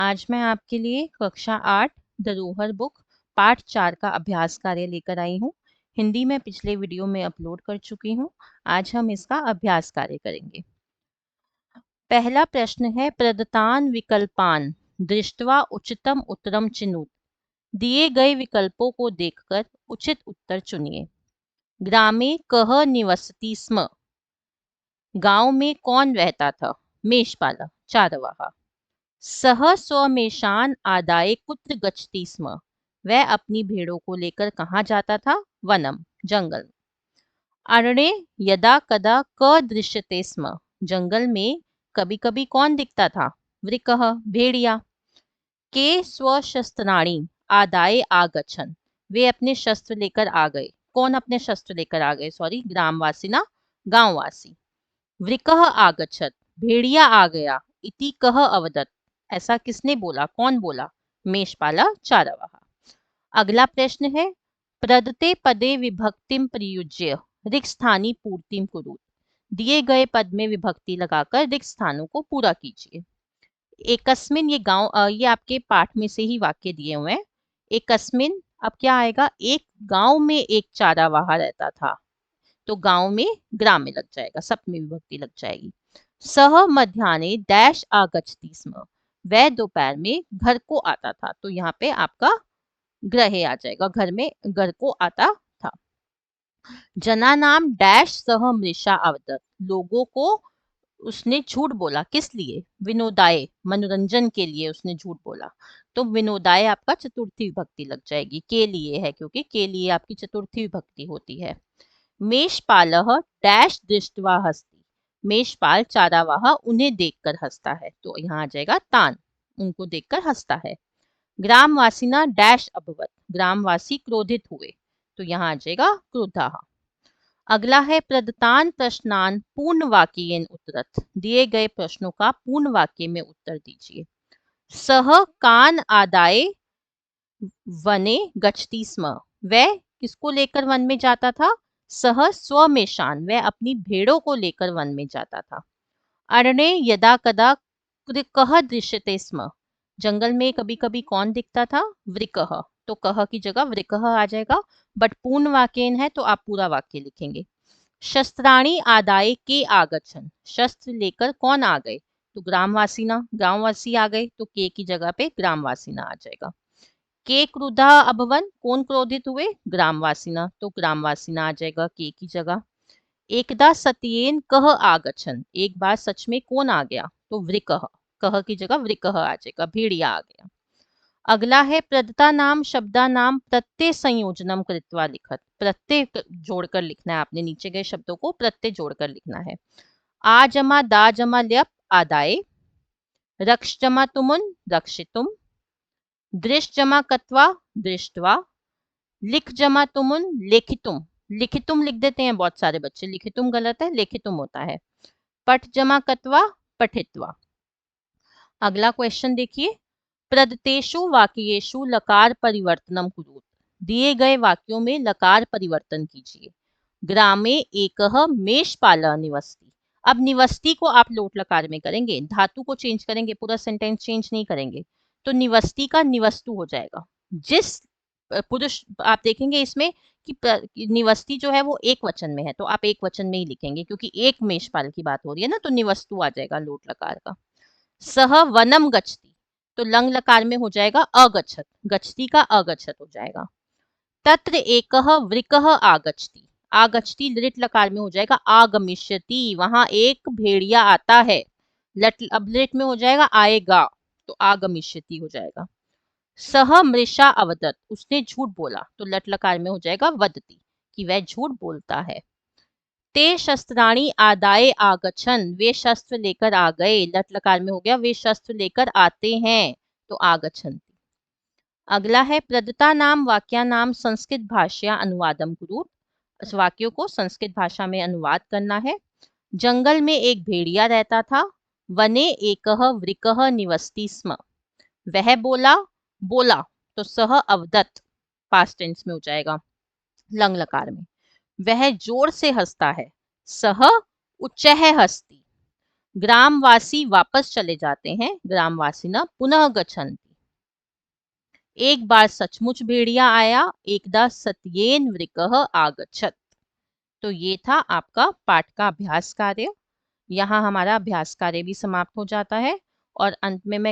आज मैं आपके लिए कक्षा 8 धरोहर बुक पाठ 4 का अभ्यास कार्य लेकर आई हूँ। हिंदी में पिछले वीडियो में अपलोड कर चुकी हूँ। आज हम इसका अभ्यास कार्य करेंगे। पहला प्रश्न है प्रदत्तान विकल्पान दृष्ट्वा उचितम उत्तरम चिनुत। दिए गए विकल्पों को देखकर उचित उत्तर चुनिए। ग्रामे कह निवसति स्म। गांव में कौन रहता था? मेषपाला, चारवाहा। सह स्वमेषान आदाय कुत्र गच्छति स्म। वह अपनी भेड़ों को लेकर कहाँ जाता था? वनम, जंगल। अरण्ये यदा कदा क दृश्यते स्म। जंगल में कभी कभी कौन दिखता था? वृकः, भेड़िया। के स्वशस्त्राणि आदाय आगच्छन्। वे अपने शस्त्र लेकर आ गए। कौन अपने शस्त्र लेकर आ गए? सॉरी, ग्रामवासी ना, गांववासी। वृकः आगच्छत्, भेड़िया आ गया। इति कह अवदत्, ऐसा किसने बोला? कौन बोला? मेषपाला, चारवाहा। अगला प्रश्न है प्रदत्ते पदे विभक्तिम प्रयुज्य रिक्त स्थानी पूर्तिम कुरु। दिए गए पद में विभक्ति लगाकर रिक्त स्थानों को पूरा कीजिए। एकस्मिन, ये आपके पाठ में से ही वाक्य दिए हुए हैं। एकस्मिन, अब क्या आएगा? एक गांव में एक चारावाहा रहता था, तो गांव में ग्राम में लग जाएगा, सप्तमी विभक्ति लग जाएगी। सह मध्याह्ने डैश आगच्छति स्म। वह दोपहर में घर को आता था, तो यहाँ पे आपका ग्रह आ जाएगा, घर में घर को आता था। जना नाम डैश सह मृषा अवदत्। लोगों को उसने झूठ बोला, किस लिए? विनोदाय, मनोरंजन के लिए उसने झूठ बोला। तो विनोदाय आपका चतुर्थी विभक्ति लग जाएगी, के लिए है, क्योंकि के लिए आपकी चतुर्थी विभक्ति होती है। मेषपालः डैश दृष्ट्वा हस्ति। मेषपाल, चारावाह, उन्हें देखकर हंसता है, तो यहाँ आ जाएगा तान, उनको देखकर हंसता है। ग्रामवासिना डैश अभवत। ग्रामवासी क्रोधित हुए, तो यहाँ आ जाएगा क्रुद्धाः। अगला है प्रदत्तान प्रश्नान पूर्ण वाक्येन उत्तरत। दिए गए प्रश्नों का पूर्ण वाक्य में उत्तर दीजिए। सह कान आदाय वने गच्छति स्म। वह किसको लेकर वन में जाता था? सह स्वमेषान, वह अपनी भेड़ों को लेकर वन में जाता था। अरण्ये यदा कदा कः दृश्यते स्म। जंगल में कभी कभी कौन दिखता था? वृकः, तो कह की जगह वृकः आ जाएगा, बट पूर्ण वाक्यन है तो आप पूरा वाक्य लिखेंगे। शस्त्राणी आदाय के आगच्छन्। शस्त्र लेकर कौन आ गए? तो ग्रामवासीना, गांववासी आ गए, तो के की जगह पे ग्रामवासीना आ जाएगा। के क्रुद्धा अभवन, कौन क्रोधित हुए? ग्रामवासीना, तो ग्रामवासीना आ जाएगा के की जगह। एकदा सत्येन कह आगच्छन्। एक बार सच में कौन आ गया? तो वृकः, कह की जगह वृकः आ जाएगा, भेड़िया आ गया। अगला है प्रदत्ता नाम शब्दा नाम प्रत्यय संयोजनम कृत्वा लिखत। प्रत्यय जोड़कर लिखना है आपने, नीचे गए शब्दों को प्रत्यय जोड़कर लिखना है। आ जमा दा जमा ल्यप आदाय। रक्ष जमा तुमुन रक्षितुम। दृश जमा कत्वा दृष्टवा। लिख जमा तुमुन लेखितुम। लिखितुम लिख देते हैं बहुत सारे बच्चे, लिखितुम गलत है, लेखितुम होता है। पठ जमा कत्वा पठित्वा। अगला क्वेश्चन देखिए, प्रदत्तेषु वाक्येषु लकार परिवर्तनम कुरु। दिए गए वाक्यों में लकार परिवर्तन कीजिए। ग्रामे एकः मेषपालः निवसति। अब निवसति को आप लोट लकार में करेंगे, धातु को चेंज करेंगे, पूरा सेंटेंस चेंज नहीं करेंगे, तो निवसति का निवस्तु हो जाएगा। जिस पुरुष, आप देखेंगे इसमें कि निवसति जो है वो एक वचन में है, तो आप एक वचन में ही लिखेंगे, क्योंकि एक मेषपाल की बात हो रही है ना, तो निवस्तु आ जाएगा लोट लकार का। सह वनम गच्छति, तो लंग लकार में हो जाएगा अगच्छत, गच्छति का अगच्छत हो जाएगा। तत्र एकः वृकः आगच्छति। आगच्छति लिट लकार में हो जाएगा आगमिष्यति, वहां एक भेड़िया आता है। लट, अब लिट में हो जाएगा आएगा, तो आगमिष्यति हो जाएगा। सह मृषा अवदत्, उसने झूठ बोला, तो लट लकार में हो जाएगा वदति, कि वह झूठ बोलता है। ते शस्त्राणी आदाय आगच्छन्, वे शस्त्र लेकर आ गए। लट लकार में हो गया वे शस्त्र लेकर आते हैं, तो आगच्छन्ति। अगला है प्रदत्ता नाम वाक्या नाम संस्कृत भाषा अनुवादम कुरु। इस वाक्यों को संस्कृत भाषा में अनुवाद करना है। जंगल में एक भेड़िया रहता था। वने एकः वृकः निवसति स्म। वह बोला, बोला, तो सह अवदत् पास्ट टेंस में हो जाएगा, लंग लकार में। वह जोर से हंसता है। सह उच्चैः हस्ति। ग्रामवासी वापस चले जाते हैं, ग्रामवासिनः पुनः गच्छन्ति। एक बार सचमुच भेड़िया आया, एकदा सत्येन वृकः आगच्छत्। तो ये था आपका पाठ का अभ्यास कार्य। यहाँ हमारा अभ्यास कार्य भी समाप्त हो जाता है और अंत में मैं